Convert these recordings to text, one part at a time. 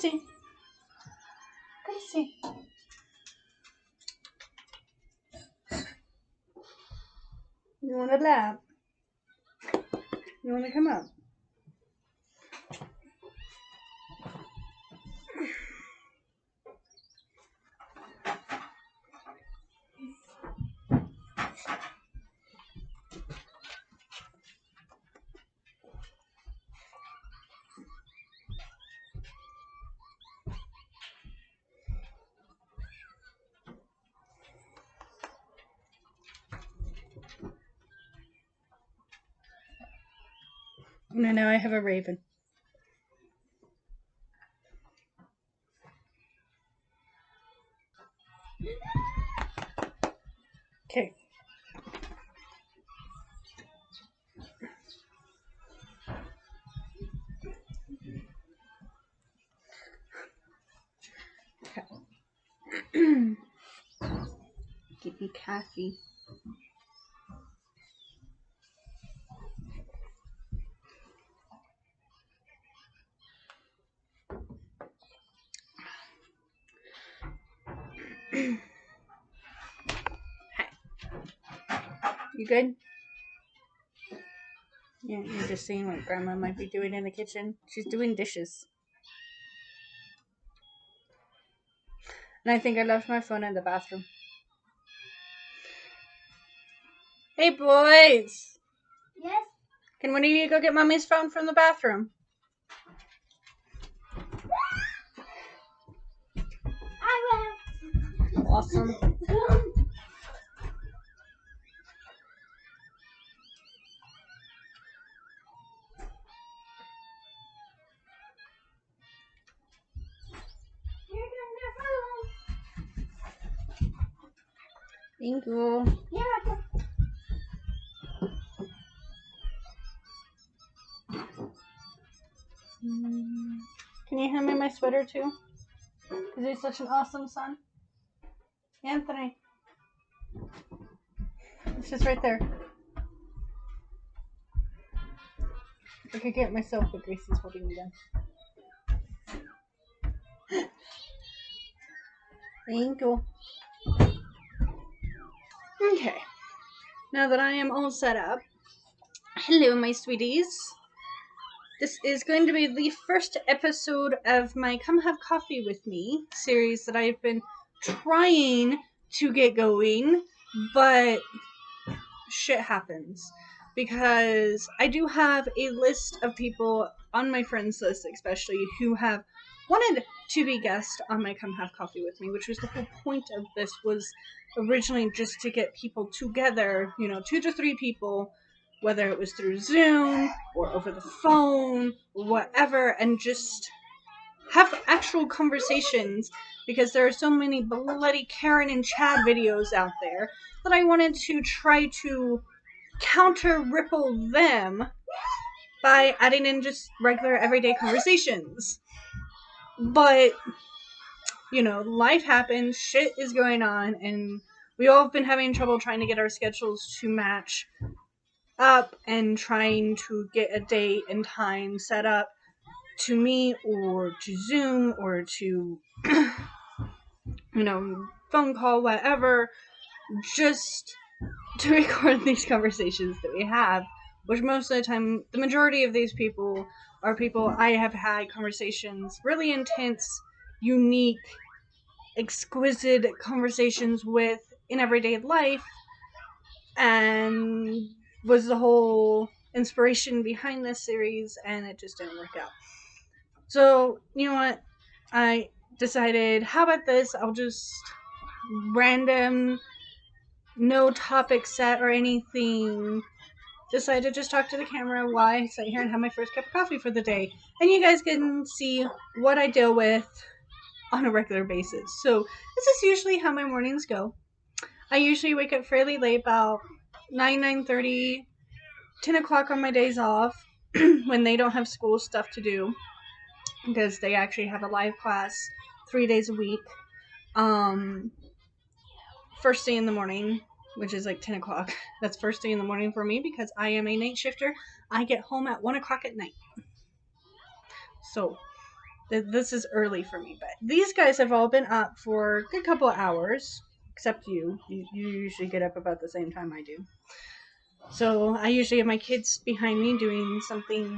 Gracie. Gracie. You want a lap? You want to come up? No, now I have a raven. Okay. Give me coffee. Hi. You good? Yeah, you're just seeing what Grandma might be doing in the kitchen. She's doing dishes. And I think I left my phone in the bathroom. Hey, boys! Yes? Can one of you go get Mommy's phone from the bathroom? I will. Awesome. Thank you. Yeah. Can you hand me my sweater too? Because he's such an awesome son. Anthony. It's just right there. I could get it myself, but Gracie's holding me down. Thank you. Okay. Now that I am all set up, hello, my sweeties. This is going to be the first episode of my Come Have Coffee With Me series that I've been trying to get going, but shit happens. Because I do have a list of people on my friends list, especially, who have wanted to be guests on my Come Have Coffee With Me, which was the whole point of this, was originally just to get people together, 2 to 3 people, whether it was through Zoom or over the phone, whatever, and just have actual conversations, because there are so many bloody Karen and Chad videos out there that I wanted to try to counter ripple them by adding in just regular everyday conversations. But, life happens, shit is going on, and we all have been having trouble trying to get our schedules to match up and trying to get a date and time set up to meet or to Zoom or to, phone call, whatever, just to record these conversations that we have, which most of the time, the majority of these people are people I have had conversations, really intense, unique, exquisite conversations with in everyday life, and was the whole inspiration behind this series, and it just didn't work out. So, you know what? I decided, how about this? I'll just random, no topic set or anything, decide to just talk to the camera while I sit here and have my first cup of coffee for the day. And you guys can see what I deal with on a regular basis. So this is usually how my mornings go. I usually wake up fairly late, about 9:30, 10 o'clock on my days off, when they don't have school stuff to do, because they actually have a live class 3 days a week. First thing in the morning, which is like 10 o'clock. That's first thing in the morning for me, because I am a night shifter. I get home at 1 o'clock at night. So, This is early for me, but these guys have all been up for a good couple of hours, except you. You usually get up about the same time I do. So I usually have my kids behind me doing something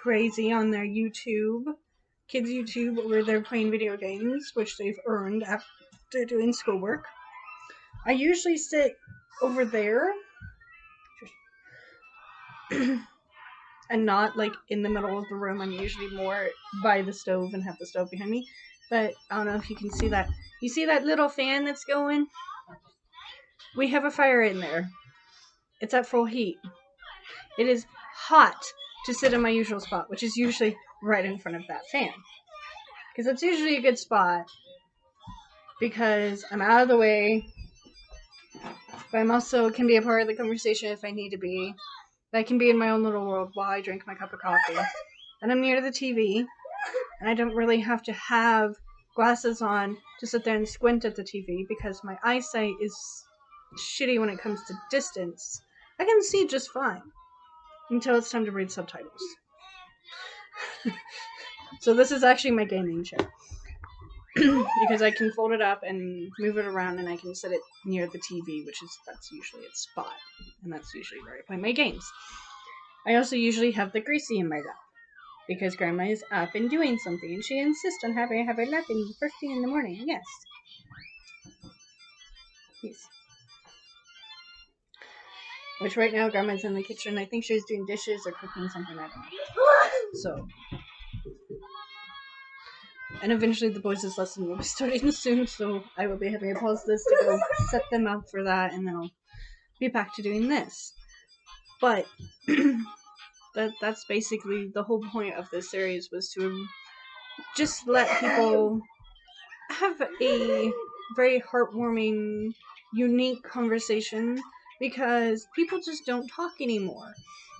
crazy on their kids' YouTube, where they're playing video games, which they've earned after doing schoolwork. I usually sit over there and not like in the middle of the room. I'm usually more by the stove and have the stove behind me. But I don't know if you can see that. You see that little fan that's going? We have a fire in there. It's at full heat. It is hot to sit in my usual spot, which is usually right in front of that fan. Because it's usually a good spot because I'm out of the way, but I'm also can be a part of the conversation if I need to be. I can be in my own little world while I drink my cup of coffee. And I'm near the TV, and I don't really have to have glasses on to sit there and squint at the TV because my eyesight is shitty when it comes to distance. I can see just fine until it's time to read subtitles. So this is actually my gaming chair. Because I can fold it up and move it around, and I can set it near the TV, that's usually its spot, and that's usually where I play my games. I also usually have the greasy in my lap because Grandma is up and doing something, and she insists on having her lap in first thing in the morning. Yes. Which right now Grandma's in the kitchen. I think she's doing dishes or cooking something. I don't know. So. And eventually the boys' lesson will be starting soon, so I will be having to pause this to go set them up for that, and then I'll be back to doing this. But that's basically the whole point of this series, was to just let people have a very heartwarming, unique conversation, because people just don't talk anymore.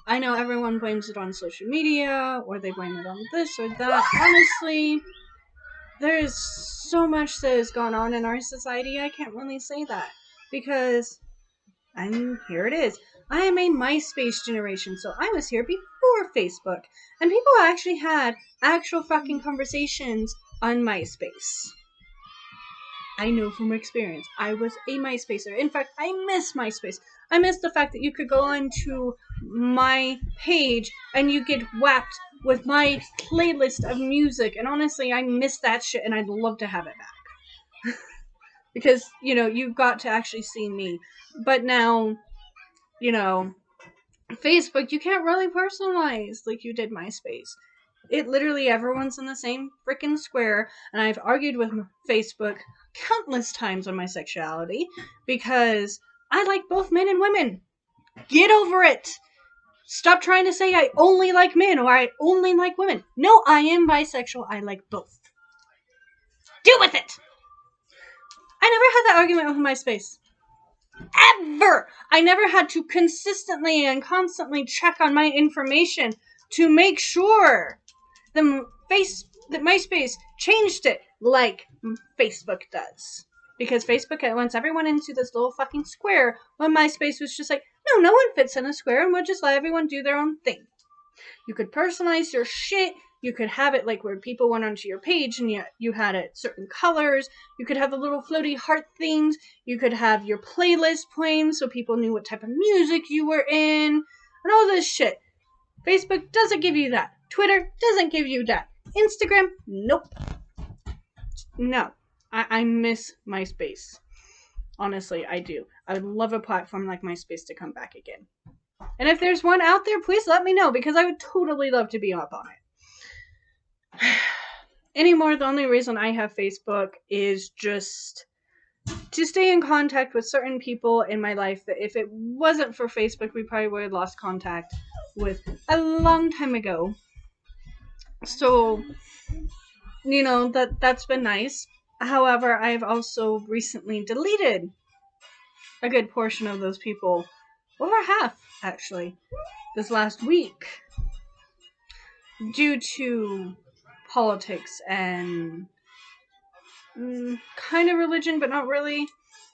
I know everyone blames it on social media, or they blame it on this or that. Honestly, there's so much that has gone on in our society, I can't really say that. Because, here it is. I am a MySpace generation, so I was here before Facebook. And people actually had actual fucking conversations on MySpace. I know from experience. I was a MySpacer. In fact, I miss MySpace. I miss the fact that you could go onto my page and you get whacked with my playlist of music. And honestly, I miss that shit, and I'd love to have it back. Because, you got to actually see me. But now, Facebook, you can't really personalize like you did MySpace. It literally, everyone's in the same freaking square, and I've argued with Facebook countless times on my sexuality because I like both men and women. Get over it. Stop trying to say I only like men or I only like women. No, I am bisexual. I like both. Deal with it. I never had that argument with MySpace. Ever! I never had to consistently and constantly check on my information to make sure that MySpace changed it like Facebook does. Because Facebook wants everyone into this little fucking square, when MySpace was just like, no one fits in a square, and we'll just let everyone do their own thing. You could personalize your shit. You could have it like where people went onto your page and you had it certain colors. You could have the little floaty heart things. You could have your playlist playing so people knew what type of music you were in. And all this shit. Facebook doesn't give you that. Twitter doesn't give you that. Instagram, nope. No. I miss MySpace. Honestly, I do. I would love a platform like MySpace to come back again. And if there's one out there, please let me know, because I would totally love to be up on it. Anymore, the only reason I have Facebook is just to stay in contact with certain people in my life that if it wasn't for Facebook, we probably would have lost contact with a long time ago. So, that's been nice. However, I've also recently deleted a good portion of those people. Over half, actually, this last week. Due to politics and kind of religion, but not really.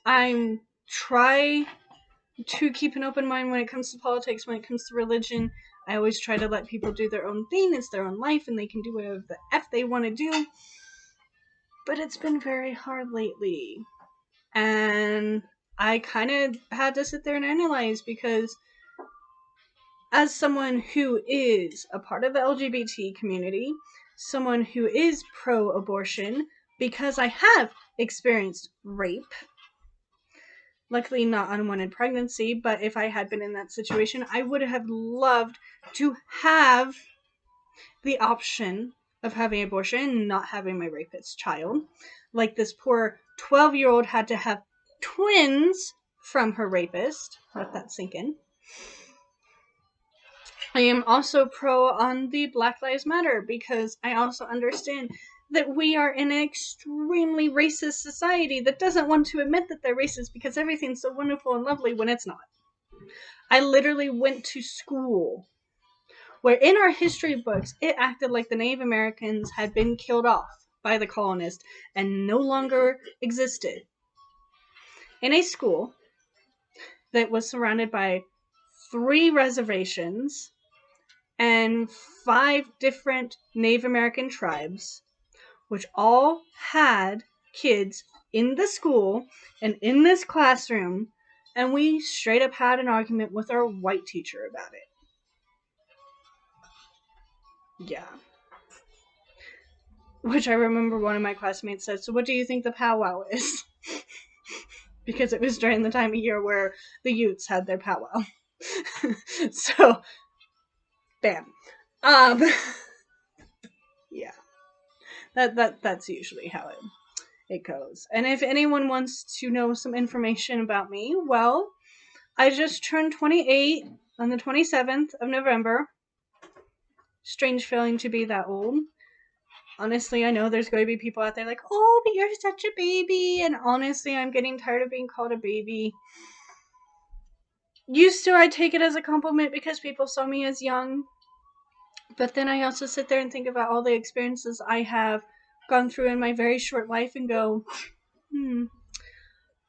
I try to keep an open mind when it comes to politics, when it comes to religion. I always try to let people do their own thing. It's their own life, and they can do whatever the F they want to do. But it's been very hard lately. And I kind of had to sit there and analyze, because as someone who is a part of the LGBT community, someone who is pro-abortion, because I have experienced rape, luckily not unwanted pregnancy, but if I had been in that situation, I would have loved to have the option of having abortion and not having my rapist child. Like this poor 12-year-old had to have twins from her rapist. Let that sink in. I am also pro on the Black Lives Matter, because I also understand that we are in an extremely racist society that doesn't want to admit that they're racist because everything's so wonderful and lovely when it's not. I literally went to school where in our history books it acted like the Native Americans had been killed off by the colonists and no longer existed. In a school that was surrounded by 3 reservations and 5 different Native American tribes, which all had kids in the school and in this classroom, and we straight up had an argument with our white teacher about it. Yeah. Which I remember one of my classmates said, "So what do you think the powwow is?" Because it was during the time of year where the Utes had their powwow. So, bam. Yeah. That's usually how it goes. And if anyone wants to know some information about me, well, I just turned 28 on the 27th of November. Strange feeling to be that old. Honestly, I know there's going to be people out there like, "Oh, but you're such a baby." And honestly, I'm getting tired of being called a baby. Used to, I take it as a compliment because people saw me as young. But then I also sit there and think about all the experiences I have gone through in my very short life and go,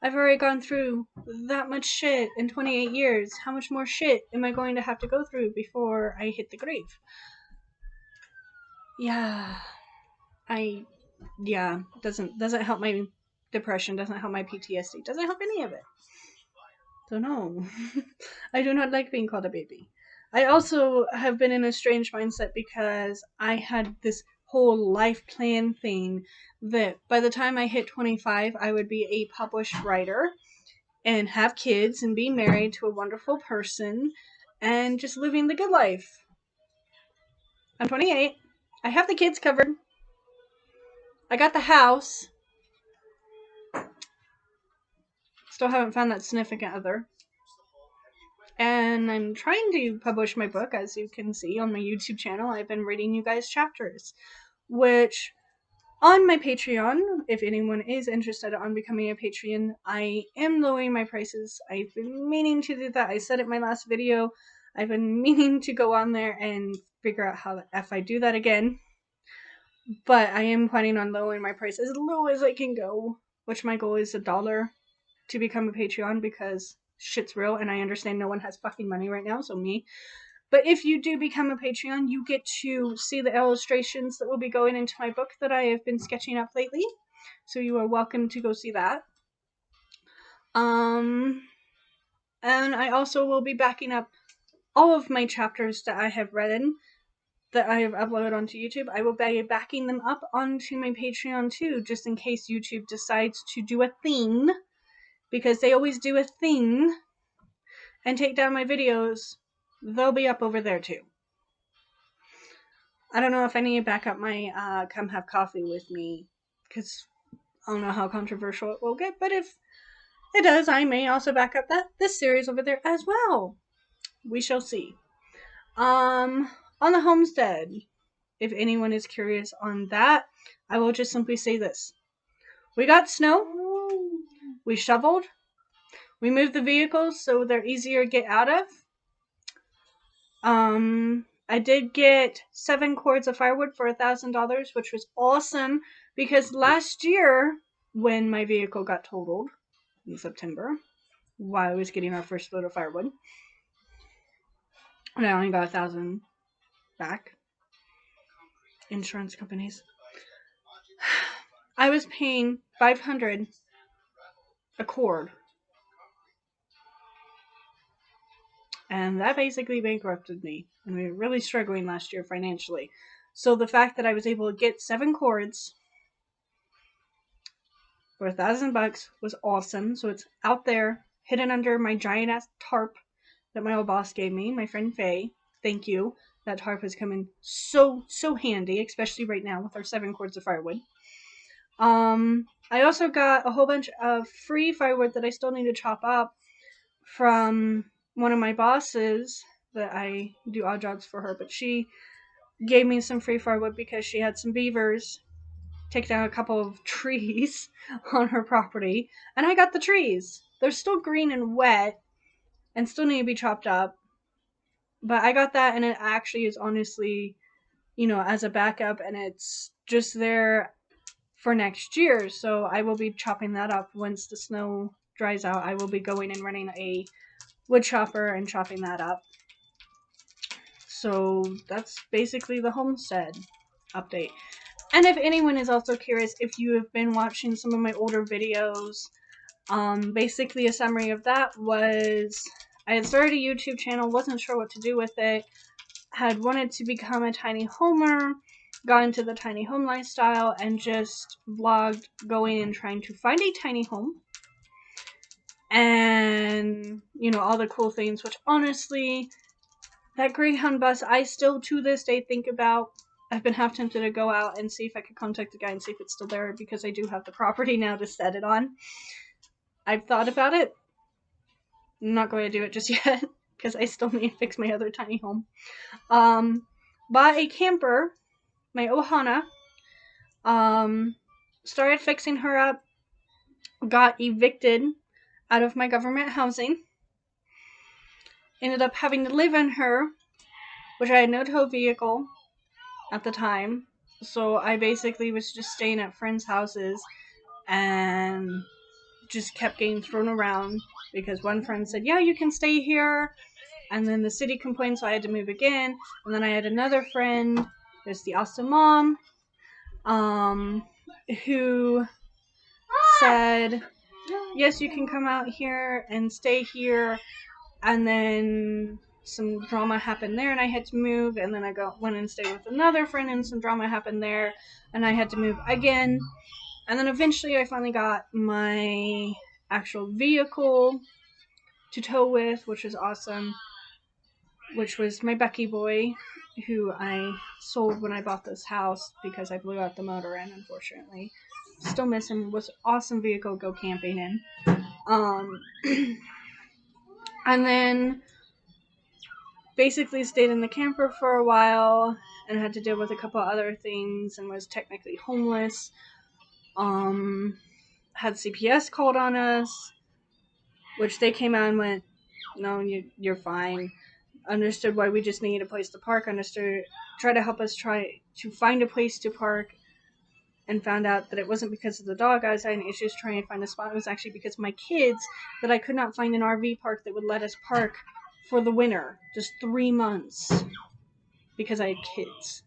I've already gone through that much shit in 28 years. How much more shit am I going to have to go through before I hit the grave? Yeah. Doesn't help my depression, doesn't help my PTSD, doesn't help any of it. So no. I do not like being called a baby. I also have been in a strange mindset because I had this whole life plan thing that by the time I hit 25, I would be a published writer and have kids and be married to a wonderful person and just living the good life. I'm 28. I have the kids covered. I got the house. Still haven't found that significant other. And I'm trying to publish my book, as you can see on my YouTube channel. I've been reading you guys chapters, which on my Patreon, if anyone is interested in becoming a Patreon, I am lowering my prices. I've been meaning to do that. I said it in my last video. I've been meaning to go on there and figure out how if I do that again. But I am planning on lowering my price as low as I can go, which my goal is $1 to become a Patreon, because shit's real and I understand no one has fucking money right now, so me. But if you do become a Patreon, you get to see the illustrations that will be going into my book that I have been sketching up lately. So you are welcome to go see that. And I also will be backing up all of my chapters that I have written that I have uploaded onto YouTube. I will be backing them up onto my Patreon too, just in case YouTube decides to do a thing, because they always do a thing and take down my videos. They'll be up over there too. I don't know if I need to back up my Come Have Coffee With Me, because I don't know how controversial it will get, but if it does, I may also back up this series over there as well. We shall see. On the homestead, if anyone is curious on that, I will just simply say this. We got snow, we shoveled, we moved the vehicles so they're easier to get out of. I did get 7 cords of firewood for $1,000, which was awesome, because last year, when my vehicle got totaled in September, while I was getting our first load of firewood. And I only got 1,000 back. Insurance companies. I was paying $500 a cord. And that basically bankrupted me. And we were really struggling last year financially. So the fact that I was able to get 7 cords for $1,000 was awesome. So it's out there, hidden under my giant ass tarp that my old boss gave me, my friend Faye. Thank you. That tarp has come in so handy, especially right now with our 7 cords of firewood. I also got a whole bunch of free firewood that I still need to chop up from one of my bosses that I do odd jobs for her, but she gave me some free firewood because she had some beavers take down a couple of trees on her property, and I got the trees. They're still green and wet and still need to be chopped up, but I got that, and it actually is honestly, as a backup, and it's just there for next year. So I will be chopping that up once the snow dries out. I will be going and running a wood chopper and chopping that up. So that's basically the homestead update. And if anyone is also curious, if you have been watching some of my older videos, basically a summary of that was I had started a YouTube channel, wasn't sure what to do with it, had wanted to become a tiny homer, got into the tiny home lifestyle, and just vlogged going and trying to find a tiny home. And, all the cool things, which honestly, that Greyhound bus, I still to this day think about. I've been half tempted to go out and see if I could contact the guy and see if it's still there, because I do have the property now to set it on. I've thought about it. I'm not going to do it just yet, because I still need to fix my other tiny home. Bought a camper, my Ohana. Started fixing her up. Got evicted out of my government housing. Ended up having to live in her, which I had no tow vehicle at the time. So I basically was just staying at friends' houses and just kept getting thrown around because one friend said, yeah, you can stay here. And then the city complained, so I had to move again. And then I had another friend, there's the awesome mom, who said, yes, you can come out here and stay here. And then some drama happened there and I had to move. And then I went and stayed with another friend and some drama happened there and I had to move again. And then eventually I finally got my actual vehicle to tow with, which was awesome, which was my Becky boy, who I sold when I bought this house because I blew out the motor end, unfortunately. Still miss him. Was an awesome vehicle to go camping in. And then basically stayed in the camper for a while and had to deal with a couple other things and was technically homeless. Had CPS called on us, which they came out and went, no, you're fine. Understood why we just needed a place to park. Tried to help us try to find a place to park, and found out that it wasn't because of the dog I was having issues trying to find a spot. It was actually because of my kids, that I could not find an RV park that would let us park for the winter. Just 3 months. Because I had kids.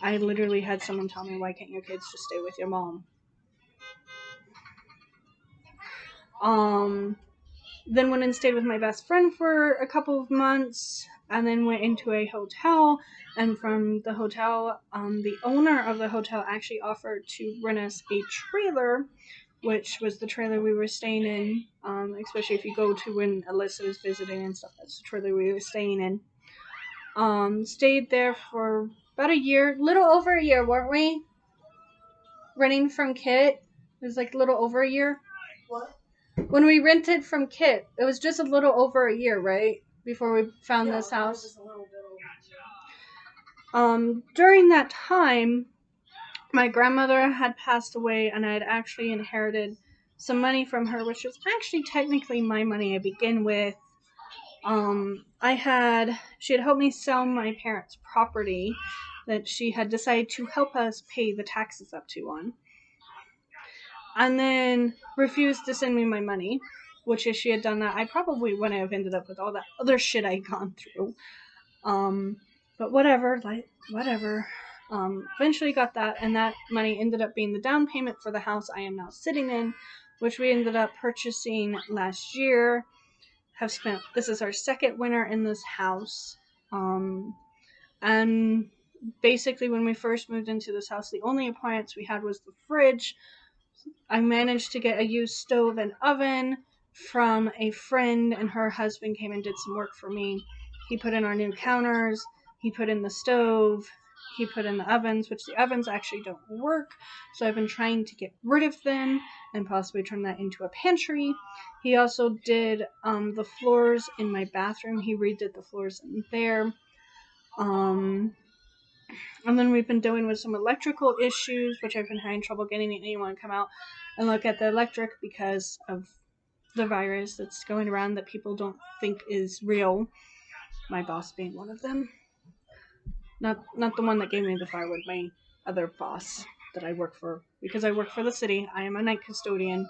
I literally had someone tell me, why can't your kids just stay with your mom? Then went and stayed with my best friend for a couple of months, and then went into a hotel, and from the hotel, the owner of the hotel actually offered to rent us a trailer, which was the trailer we were staying in, especially if you go to when Alyssa was visiting and stuff, that's the trailer we were staying in. Stayed there for about a year, little over a year, weren't we? Renting from Kit, it was like a little over a year. What? When we rented from Kit, it was just a little over a year, right? Before we found this house. During that time, my grandmother had passed away, and I had actually inherited some money from her, which was actually technically my money to begin with. She had helped me sell my parents' property that she had decided to help us pay the taxes up to on. And then refused to send me my money. which if she had done that, I probably wouldn't have ended up with all that other shit I'd gone through. But whatever, whatever. Eventually got that, and that money ended up being the down payment for the house I am now sitting in, which we ended up purchasing last year. This is our second winter in this house. And basically when we first moved into this house, the only appliance we had was the fridge. I managed to get a used stove and oven from a friend, and her husband came and did some work for me. He put in our new counters, he put in the stove, he put in the ovens, which the ovens actually don't work, so I've been trying to get rid of them and possibly turn that into a pantry. He also did the floors in my bathroom. He redid the floors in there. And then we've been dealing with some electrical issues, which I've been having trouble getting anyone to come out and look at the electric because of the virus that's going around that people don't think is real. My boss being one of them. Not the one that gave me the firewood, my other boss that I work for. Because I work for the city, I am a night custodian.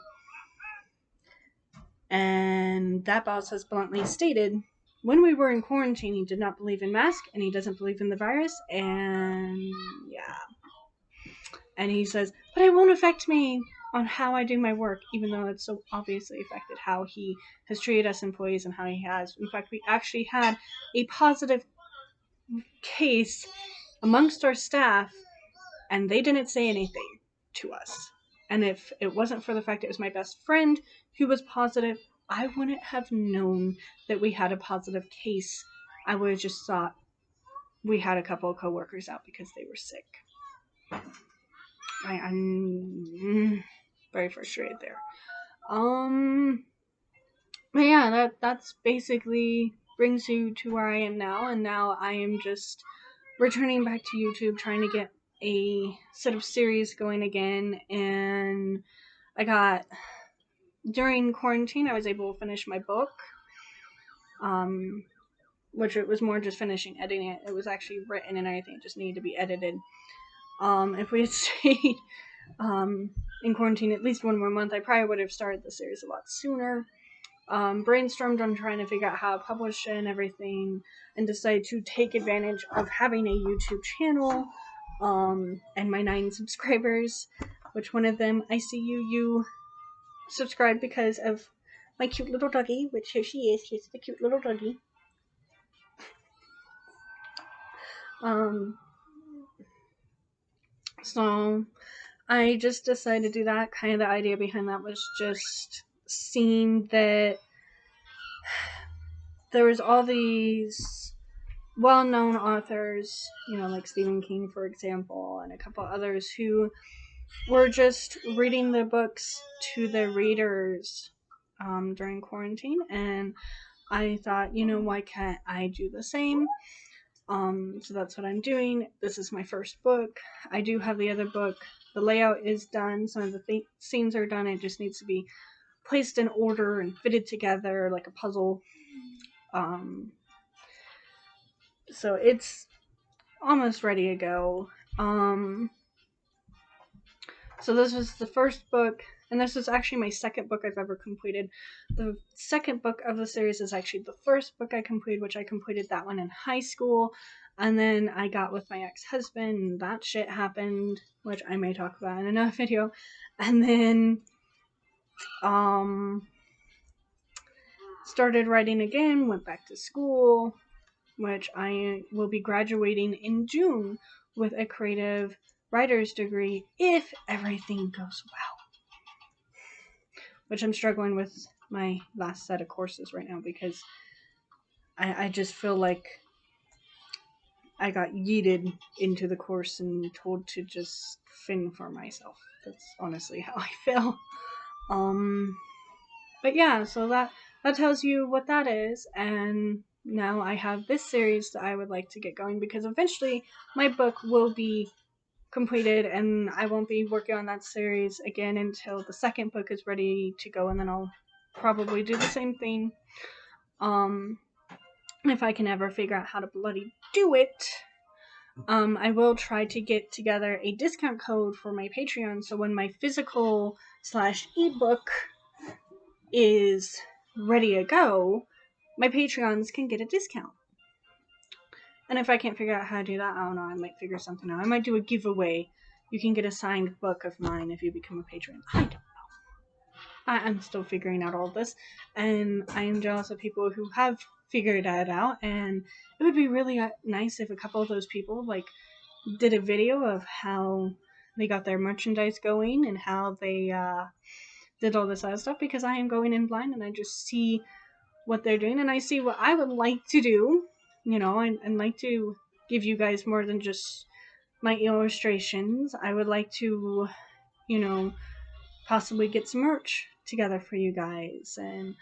And that boss has bluntly stated, when we were in quarantine, he did not believe in masks, and he doesn't believe in the virus, and yeah. And he says, but it won't affect me on how I do my work, even though it's so obviously affected how he has treated us employees and how he has. In fact, we actually had a positive case amongst our staff, and they didn't say anything to us. And if it wasn't for the fact it was my best friend who was positive, I wouldn't have known that we had a positive case. I would have just thought we had a couple of coworkers out because they were sick. I'm very frustrated there. But yeah, that's basically brings you to where I am now, and now I am just returning back to YouTube, trying to get a set of series going again. And during quarantine, I was able to finish my book, which it was more just finishing editing it. It was actually written and everything, it just needed to be edited. If we had stayed in quarantine at least one more month, I probably would have started the series a lot sooner. Brainstormed on trying to figure out how to publish it and everything, and decided to take advantage of having a YouTube channel, and my 9 subscribers, which one of them, I see you subscribed because of my cute little doggy, which here she is, she's the cute little doggy. So I just decided to do that. Kind of the idea behind that was just seeing that there was all these well-known authors, like Stephen King, for example, and a couple others who were just reading the books to their readers during quarantine, and I thought, why can't I do the same? So that's what I'm doing. This is my first book. I do have the other book. The layout is done. Some of the scenes are done. It just needs to be placed in order and fitted together like a puzzle. So it's almost ready to go. So this was the first book, and this is actually my second book I've ever completed. The second book of the series is actually the first book I completed, which I completed that one in high school. And then I got with my ex-husband, and that shit happened, which I may talk about in another video. And then, started writing again, went back to school, which I will be graduating in June with a creative writer's degree if everything goes well. Which I'm struggling with my last set of courses right now because I just feel like I got yeeted into the course and told to just fend for myself. That's honestly how I feel. But yeah, so that tells you what that is, and now I have this series that I would like to get going because eventually my book will be completed and I won't be working on that series again until the second book is ready to go, and then I'll probably do the same thing. If I can ever figure out how to bloody do it. I will try to get together a discount code for my Patreon, so when my physical /ebook is ready to go, my Patreons can get a discount. And if I can't figure out how to do that, I don't know, I might figure something out. I might do a giveaway. You can get a signed book of mine if you become a patron. I don't know. I'm still figuring out all this, and I am jealous of people who have figured that out, and it would be really nice if a couple of those people, like, did a video of how they got their merchandise going and how they did all this other stuff, because I am going in blind and I just see what they're doing and I see what I would like to do, and like to give you guys more than just my illustrations. I would like to, possibly get some merch together for you guys and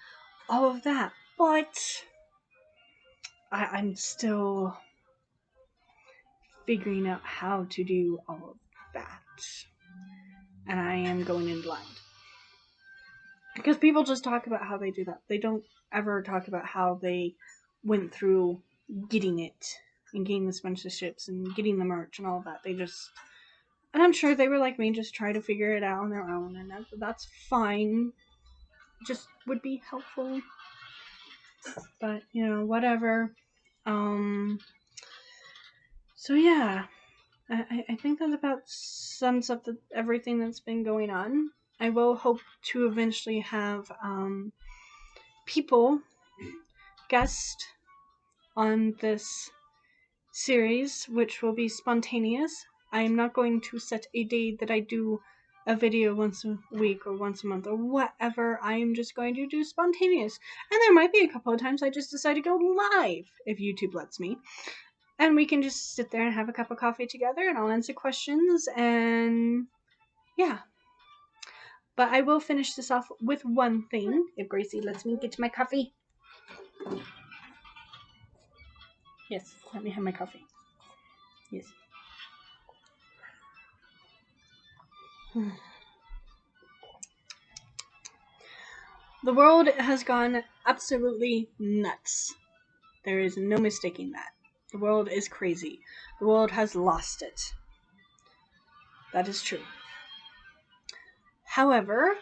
all of that. But I'm still figuring out how to do all of that. And I am going in blind. Because people just talk about how they do that. They don't ever talk about how they went through getting it and getting the sponsorships and getting the merch and all of that. They just, and I'm sure they were like me, just try to figure it out on their own, and that's fine. Just would be helpful. But, whatever. So yeah, I think that about sums up everything that's been going on. I will hope to eventually have people guest on this series, which will be spontaneous. I am not going to set a day that I do a video once a week or once a month or whatever. I am just going to do spontaneous. And there might be a couple of times I just decide to go live if YouTube lets me. And we can just sit there and have a cup of coffee together and I'll answer questions and yeah. But I will finish this off with one thing, if Gracie lets me get my coffee. Yes, let me have my coffee. Yes. The world has gone absolutely nuts. There is no mistaking that. The world is crazy. The world has lost it. That is true. However,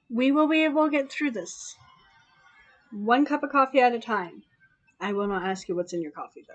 we will be able to get through this. One cup of coffee at a time. I will not ask you what's in your coffee, though.